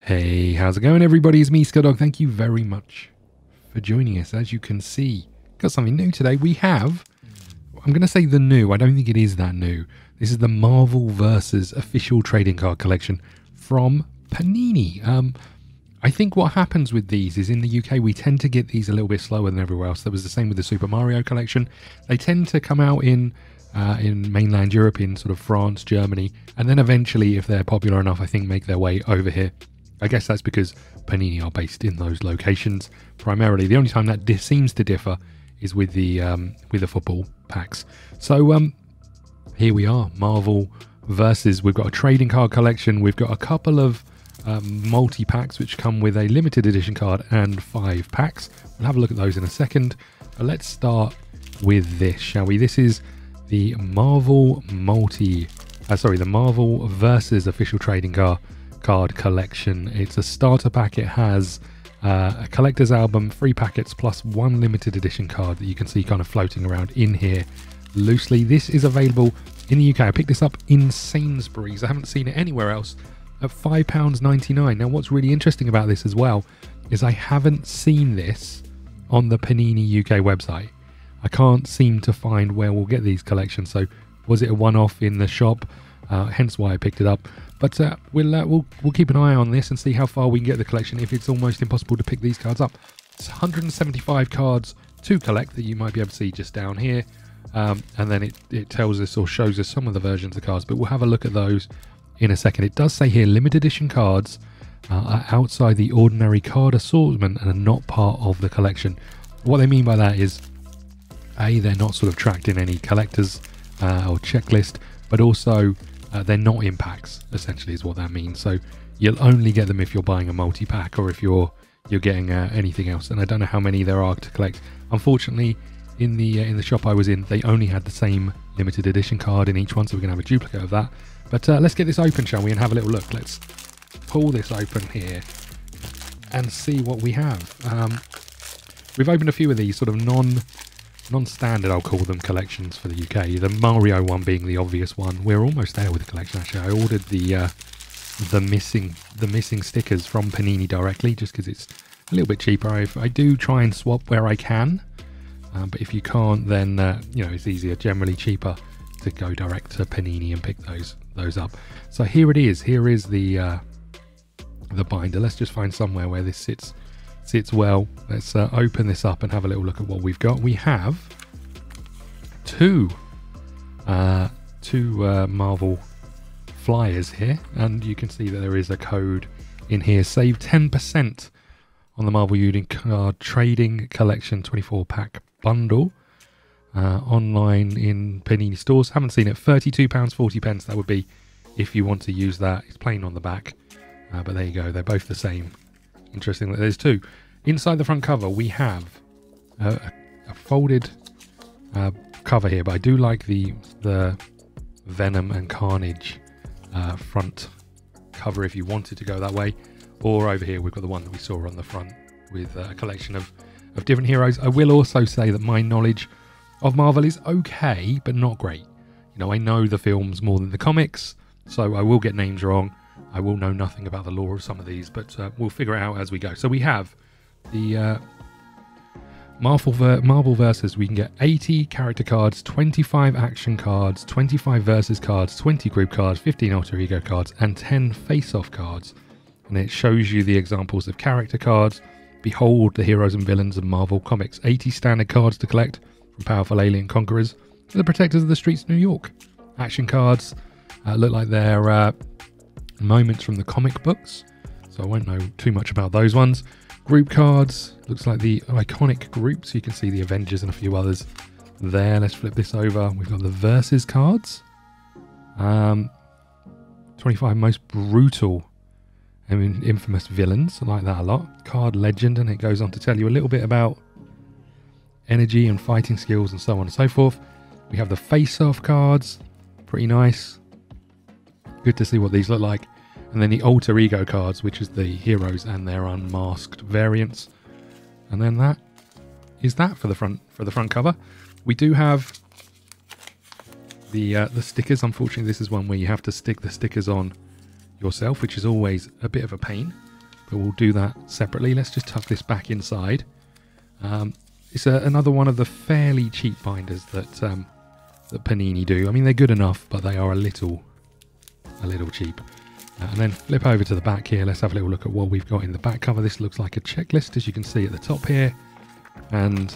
Hey, how's it going everybody? It's me, Skydog. Thank you very much for joining us. As you can see, got something new today. We have, I'm going to say the new, I don't think it is that new. This is the Marvel vs. official trading card collection from Panini. I think what happens with these is in the UK, we tend to get these a little bit slower than everywhere else. That was the same with the Super Mario collection. They tend to come out in mainland Europe, in sort of France, Germany, and then eventually, if they're popular enough, I think make their way over here. I guess that's because Panini are based in those locations primarily. The only time that seems to differ is with the football packs. So here we are, Marvel versus. We've got a trading card collection. We've got a couple of multi-packs which come with a limited edition card and 5 packs. We'll have a look at those in a second. But let's start with this, shall we? This is the Marvel the Marvel versus official trading card collection. It's a starter pack. It has a collector's album, 3 packets plus 1 limited edition card that you can see kind of floating around in here loosely. This is available in the UK. I picked this up in Sainsbury's. I haven't seen it anywhere else, at £5.99. Now what's really interesting about this as well is I haven't seen this on the Panini UK website. I can't seem to find where we'll get these collections. So was it a one-off in the shop? Hence why I picked it up. But we'll keep an eye on this and see how far we can get the collection if it's almost impossible to pick these cards up. It's 175 cards to collect that you might be able to see just down here. And then it tells us or shows us some of the versions of cards, but we'll have a look at those in a second. It does say here limited edition cards are outside the ordinary card assortment and are not part of the collection. What they mean by that is they're not sort of tracked in any collectors or checklist, but also they're not in packs, essentially is what that means. So you'll only get them if you're buying a multi-pack or if you're getting anything else. And I don't know how many there are to collect. Unfortunately, in the shop I was in, they only had the same limited edition card in each one, so we're going to have a duplicate of that. But let's get this open, shall we, and have a little look. Let's pull this open here and see what we have. We've opened a few of these sort of non-standard, I'll call them, collections for the UK. The Mario one being the obvious one. We're almost there with the collection, actually. I ordered the missing stickers from Panini directly, just because it's a little bit cheaper. I do try and swap where I can, but if you can't, then it's easier, generally cheaper, to go direct to Panini and pick those up. So here it is. Here is the binder. Let's just find somewhere where this sits well. Let's open this up and have a little look at what we've got. We have two Marvel flyers here, and you can see that there is a code in here. Save 10% on the Marvel Union Card Trading Collection 24-pack bundle online in Panini stores. Haven't seen it. £32.40. That would be if you want to use that. It's plain on the back, but there you go. They're both the same. Interesting that there's two. Inside the front cover, we have a folded cover here, but I do like the Venom and Carnage front cover if you wanted to go that way. Or over here, we've got the one that we saw on the front with a collection of different heroes. I will also say that my knowledge of Marvel is okay, but not great. I know the films more than the comics, so I will get names wrong. I will know nothing about the lore of some of these, but we'll figure it out as we go. So we have the Marvel Versus. We can get 80 character cards, 25 action cards, 25 Versus cards, 20 group cards, 15 alter ego cards, and 10 face-off cards. And it shows you the examples of character cards. Behold the heroes and villains of Marvel Comics. 80 standard cards to collect from powerful alien conquerors to the protectors of the streets of New York. Action cards look like they're moments from the comic books, so I won't know too much about those ones. Group cards, looks like the iconic group, so you can see the Avengers and a few others there. Let's flip this over. We've got the Versus cards, 25 most brutal and infamous villains. I like that a lot. Card legend, and it goes on to tell you a little bit about energy and fighting skills and so on and so forth. We have the face-off cards, pretty nice. Good to see what these look like. And then the alter ego cards, which is the heroes and their unmasked variants. And then that is that for the front cover. We do have the stickers. Unfortunately, this is one where you have to stick the stickers on yourself, which is always a bit of a pain. but we'll do that separately. Let's just tuck this back inside. It's another one of the fairly cheap binders that that Panini do. I mean, they're good enough, but they are a little cheap. And then flip over to the back here. Let's have a little look at what we've got in the back cover. This looks like a checklist, as you can see at the top here. And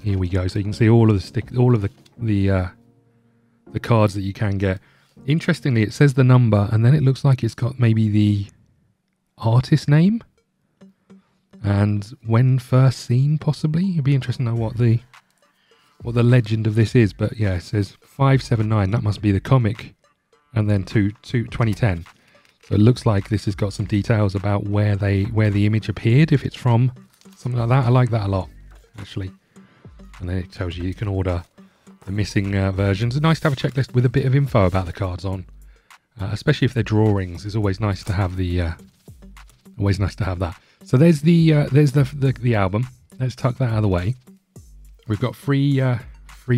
here we go. So you can see all of the cards that you can get. Interestingly, it says the number, and then it looks like it's got maybe the artist name and when first seen, possibly. It'd be interesting to know what the legend of this is. But yeah, it says 579. That must be the comic, and then 2010. So it looks like this has got some details about where the image appeared, if it's from something like that. I like that a lot, actually. And then it tells you can order the missing versions. It's nice to have a checklist with a bit of info about the cards on, especially if they're drawings. It's always nice to have that. So there's the album. Let's tuck that out of the way. We've got three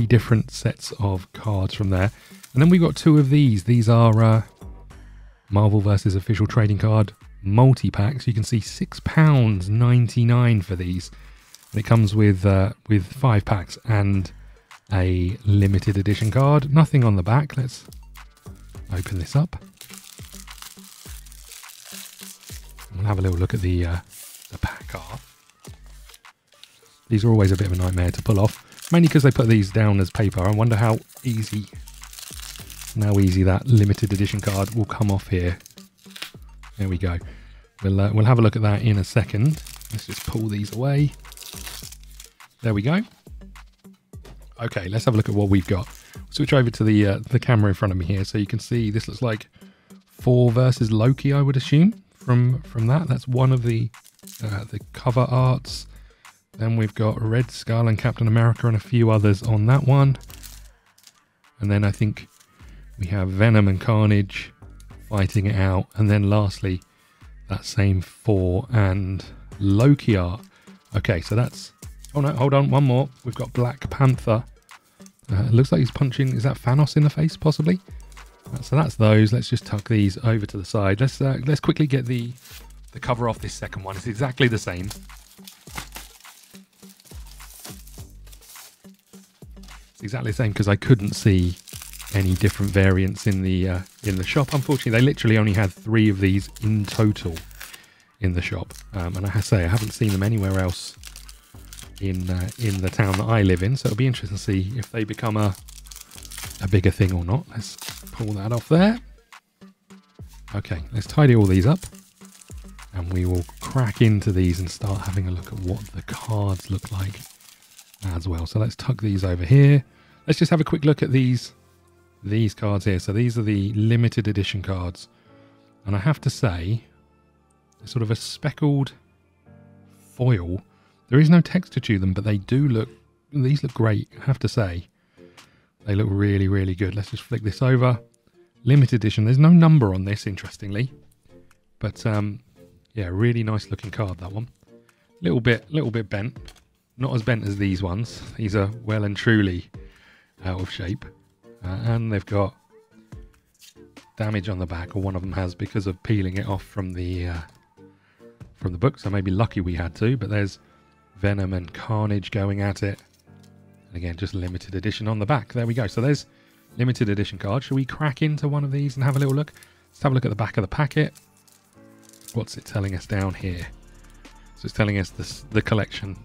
different sets of cards from there, and then we've got two of these. These are Marvel vs. Official Trading Card multi-packs. You can see £6.99 for these. And it comes with 5 packs and a limited edition card. Nothing on the back. Let's open this up. We'll have a little look at the pack art. These are always a bit of a nightmare to pull off, mainly because they put these down as paper. I wonder how easy that limited edition card will come off here. There we go. We'll have a look at that in a second. Let's just pull these away. There we go. Okay, let's have a look at what we've got. Switch over to the camera in front of me here, so you can see this looks like Thor versus Loki, I would assume, from that. That's one of the cover arts. Then we've got Red Skull and Captain America and a few others on that one. And then I think we have Venom and Carnage fighting it out. And then lastly, that same Thor and Loki art. Okay, so that's... Oh no, hold on, one more. We've got Black Panther. It looks like he's punching... Is that Thanos in the face, possibly? So that's those. Let's just tuck these over to the side. Let's quickly get the cover off this second one. It's exactly the same. It's exactly the same because I couldn't see any different variants in the shop. Unfortunately, they literally only had 3 of these in total in the shop, and I have to say I haven't seen them anywhere else in the town that I live in. So it'll be interesting to see if they become a bigger thing or not. Let's pull that off there. Okay, let's tidy all these up, and we will crack into these and start having a look at what the cards look like as well. So let's tuck these over here. Let's just have a quick look at these cards here. So these are the limited edition cards, and I have to say, they're sort of a speckled foil. There is no texture to them, but these look great, I have to say. They look really, really good. Let's just flick this over. Limited edition. There's no number on this, interestingly, but yeah, really nice looking card, that one. Little bit bent. Not as bent as these ones. These are well and truly out of shape. And they've got damage on the back, or one of them has, because of peeling it off from the book. So maybe lucky we had to, but there's Venom and Carnage going at it. And again, just limited edition on the back. There we go. So there's limited edition cards. Shall we crack into one of these and have a little look? Let's have a look at the back of the packet. What's it telling us down here? So it's telling us the collection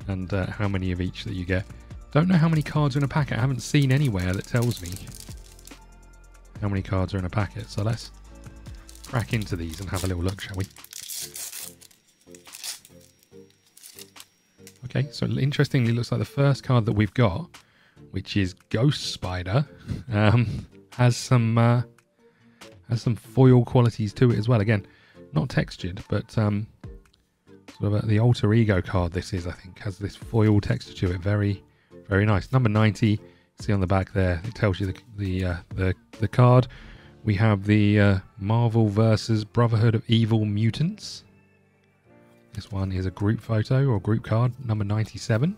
and how many of each that you get. Don't know how many cards are in a packet. I haven't seen anywhere that tells me how many cards are in a packet. So let's crack into these and have a little look, shall we? Okay, so interestingly, looks like the first card that we've got, which is Ghost Spider, has some foil qualities to it as well. Again, not textured, but sort of the alter ego card. This is, I think, has this foil texture to it. Very, very nice. Number 90. See on the back there, it tells you the card. We have the Marvel vs. Brotherhood of Evil Mutants. This one is a group photo or group card, number 97.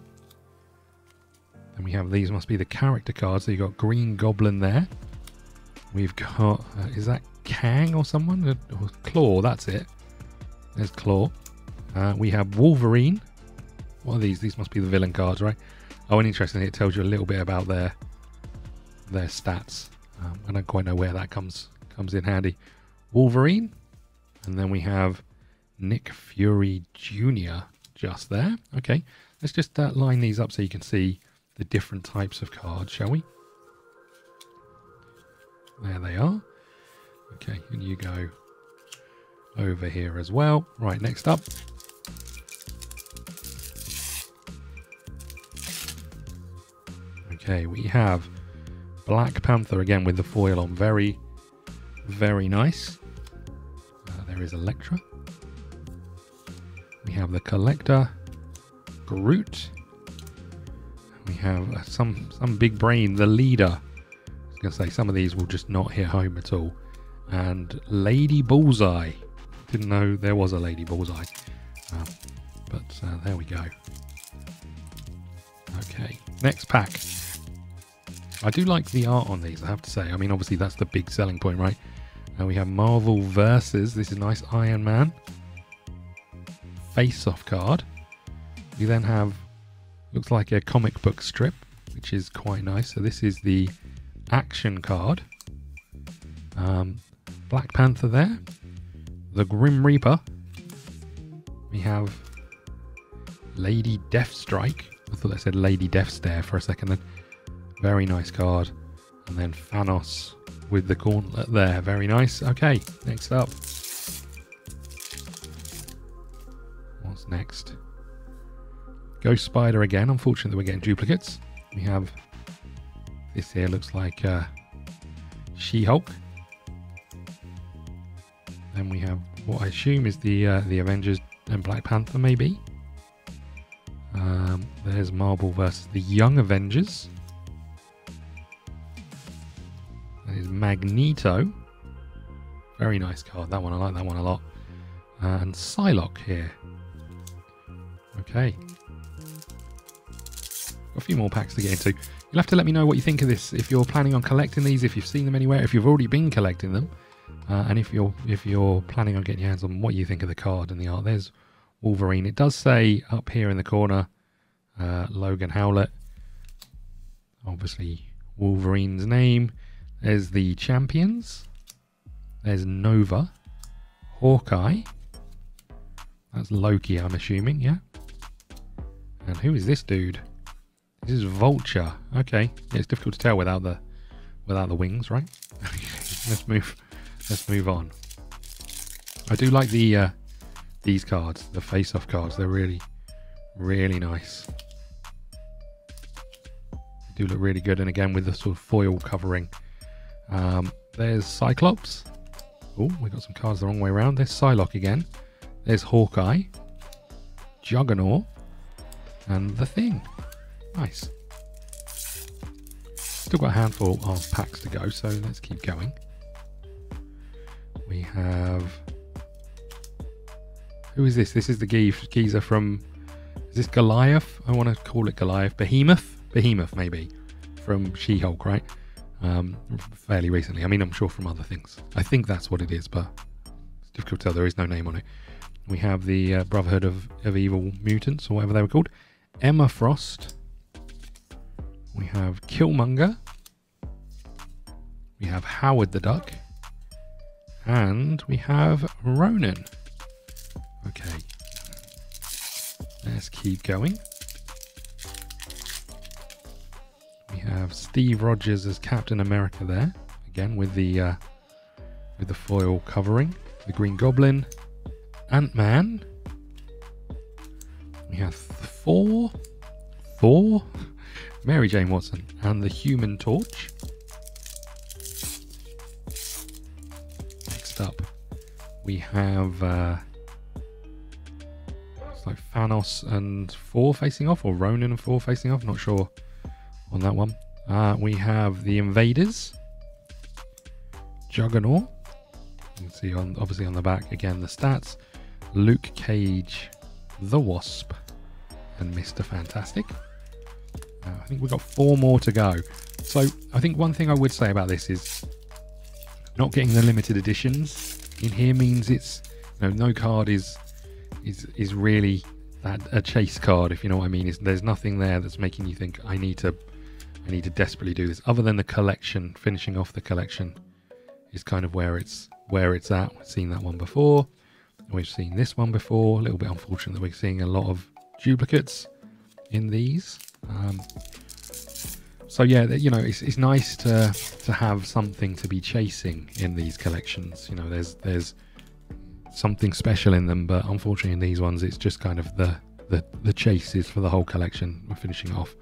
And we have these, must be the character cards. So you've got Green Goblin there. We've got, is that Kang or someone. Or Claw, that's it. There's Claw. We have Wolverine. What are these? These must be the villain cards, right? Oh, and interestingly, it tells you a little bit about their stats. I don't quite know where that comes in handy. Wolverine. And then we have Nick Fury Jr. just there. Okay, let's just line these up so you can see the different types of cards, shall we? There they are. Okay, and you go over here as well. Right, next up. Okay, we have Black Panther again with the foil on. Very, very nice. There is Elektra. We have the Collector, Groot. We have some big brain, the Leader. I was going to say some of these will just not hit home at all. And Lady Bullseye. Didn't know there was a Lady Bullseye. But there we go. Okay, next pack. I do like the art on these, I have to say. I mean, obviously that's the big selling point, right? We have Marvel Versus. This is nice. Iron Man. Face-off card. We then have, looks like a comic book strip, which is quite nice. So this is the action card. Black Panther there. The Grim Reaper. We have Lady Deathstrike. I thought that said Lady Deathstare for a second then. Very nice card. And then Thanos with the gauntlet there. Very nice. Okay, next up. What's next? Ghost Spider again. Unfortunately, we're getting duplicates. We have this here. Looks like She-Hulk. Then we have what I assume is the Avengers and Black Panther, maybe. There's Marvel versus the Young Avengers. That is Magneto. Very nice card. That one, I like that one a lot. And Psylocke here. Okay. Got a few more packs to get into. You'll have to let me know what you think of this. If you're planning on collecting these, if you've seen them anywhere, if you've already been collecting them, and if you're planning on getting your hands on what you think of the card and the art. There's Wolverine. It does say up here in the corner, Logan Howlett. Obviously, Wolverine's name. There's the Champions. There's Nova. Hawkeye. That's Loki, I'm assuming, yeah? And who is this dude? This is Vulture. Okay. Yeah, it's difficult to tell without the wings, right? Let's move on. I do like these cards, the face-off cards. They're really, really nice. They do look really good, and again with the sort of foil covering. There's Cyclops. Oh, we got some cards the wrong way around. There's Psylocke again. There's Hawkeye, Juggernaut, and the Thing. Nice. Still got a handful of packs to go, so let's keep going. We have... Who is this? This is the geezer from... Is this Goliath? I want to call it Goliath. Behemoth? Behemoth, maybe. From She-Hulk, right? Fairly recently. I mean, I'm sure from other things. I think that's what it is, but it's difficult to tell. There is no name on it. We have the Brotherhood of Evil Mutants, or whatever they were called. Emma Frost. We have Killmonger. We have Howard the Duck. And we have Ronan. Okay. Let's keep going. We have Steve Rogers as Captain America there. Again with the foil covering. The Green Goblin. Ant-Man. We have Thor. Mary Jane Watson. And the Human Torch. Next up, we have it's like Thanos and Thor facing off, or Ronan and Thor facing off. Not sure on that one. We have the Invaders. Juggernaut. You can see obviously on the back again the stats. Luke Cage, the Wasp, and Mr. Fantastic. I think we've got 4 more to go. So I think one thing I would say about this is not getting the limited editions in here means it's, you know, no card is really a chase card, if you know what I mean. There's nothing there that's making you think I need to desperately do this, other than the collection. Finishing off the collection is kind of where it's at. We've seen that one before. We've seen this one before. A little bit unfortunate that we're seeing a lot of duplicates in these. So yeah, you know, it's nice to have something to be chasing in these collections. You know, there's something special in them, but unfortunately in these ones it's just kind of the chase is for the whole collection. We're finishing off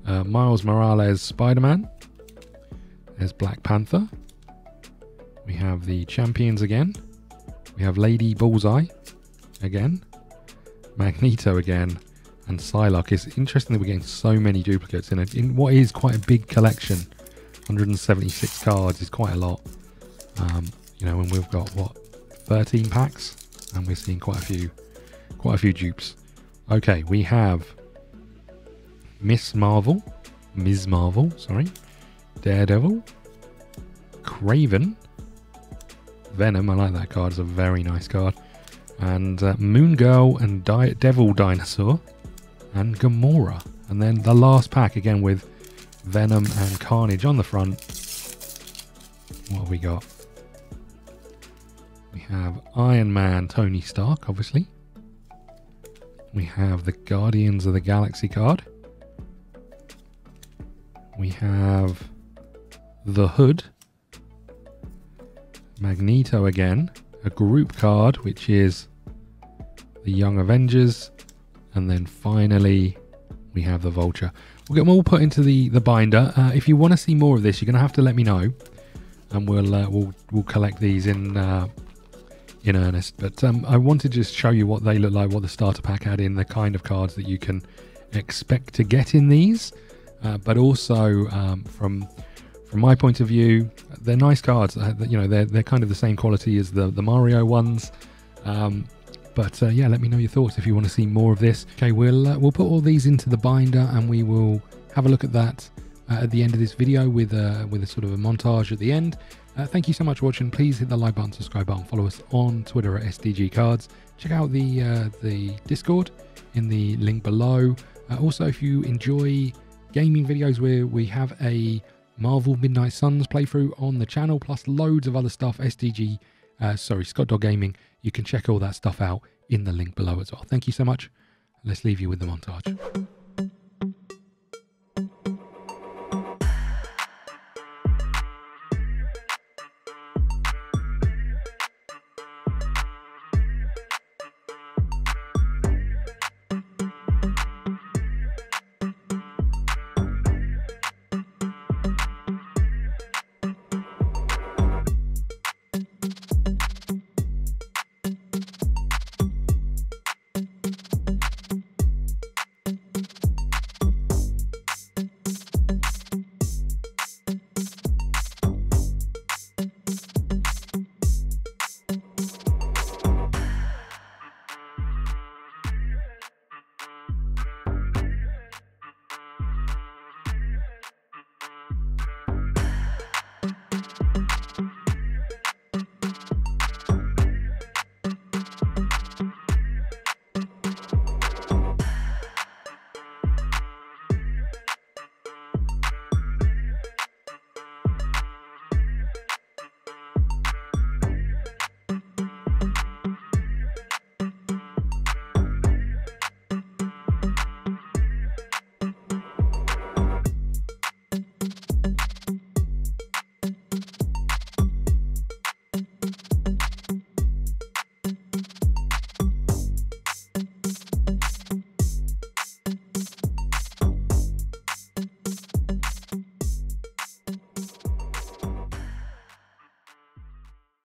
Miles Morales Spider-Man. There's Black Panther. We have the Champions again. We have Lady Bullseye again. Magneto again. And Psylocke. It's interesting that we're getting so many duplicates in what is quite a big collection. 176 cards is quite a lot. You know, and we've got what, 13 packs, and we're seeing quite a few dupes. Okay, we have Ms. Marvel, sorry, Daredevil, Kraven, Venom. I like that card; it's a very nice card. And Moon Girl and Devil Dinosaur, and Gamora. And then the last pack again with Venom and Carnage on the front. What have we got? We have Iron Man, Tony Stark, obviously. We have the Guardians of the Galaxy card. We have the Hood. Magneto again. A group card, which is the Young Avengers. And then finally, we have the Vulture. We'll get them all put into the binder. If you want to see more of this, you're going to have to let me know. And we'll collect these in earnest. But I wanted to just show you what they look like, what the starter pack had in, the kind of cards that you can expect to get in these. But also from my point of view, they're nice cards. You know, they're kind of the same quality as the Mario ones. But yeah, let me know your thoughts if you want to see more of this. Okay, we'll put all these into the binder, and we will have a look at that at the end of this video with a sort of a montage at the end. Thank you so much for watching. Please hit the like button, subscribe button, follow us on Twitter at SDG Cards. Check out the Discord in the link below. Also, if you enjoy gaming videos, where we have a Marvel Midnight Suns playthrough on the channel, plus loads of other stuff, Scott Dog Gaming. You can check all that stuff out in the link below as well. Thank you so much. Let's leave you with the montage.